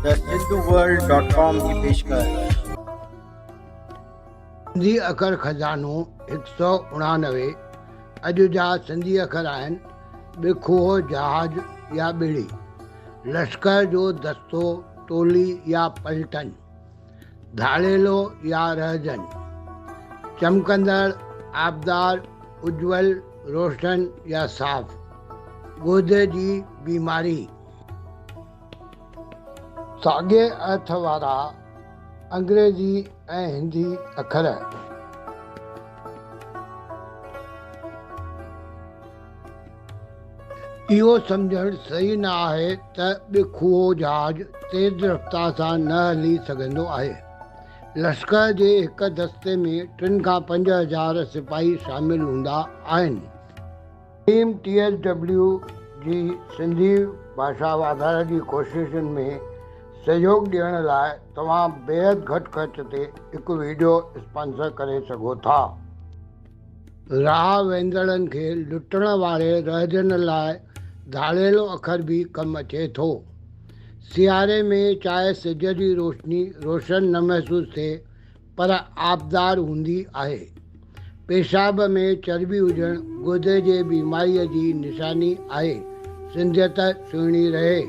The सिंधुवर्ल्ड.com की पेशकश। सिंधी अखर खज़ानो 199 अॼु जा सिंधी अखर आहिनि। बिखुओ जहाज या ॿेड़ी, लश्कर जो दस्तो टोली या पलटन, धाड़ेलो या रहजन, चमकंदड़ आबदार उज्जवल रोशन या साफ़, गोदे जी बीमारी। साॻिए अर्थ वारा अंग्रेज़ी ऐं हिंदी अखर। इहो सम्झणु सही न आहे त बिखुओ जहाज तेज़ रफ़्तार सां न हली सघंदो आहे। लश्कर जे हिक दस्ते में 3 खां 5 हज़ार सिपाही शामिल हूंदा आहिनि। टीम TSW जी सिंधी भाषा वाधारे जी कोशिशुनि में सहयोग ॾियण लाइ तव्हां बेहद घटि ख़र्च ते हिकु वीडियो स्पॉन्सर करे सघो था। राह वेंदड़नि खे लुटण वारे रहजन लाइ धाड़ेलो अखर बि कमु अचे थो। सियारे में चाहे सिज जी रोशनी रोशन न महसूसु थिए पर आबदार हूंदी आहे। पेशाब में चर्बी हुजणु गुर्दे जे बीमारीअ जी निशानी आहे। सिंधियत सुहिणी रहे।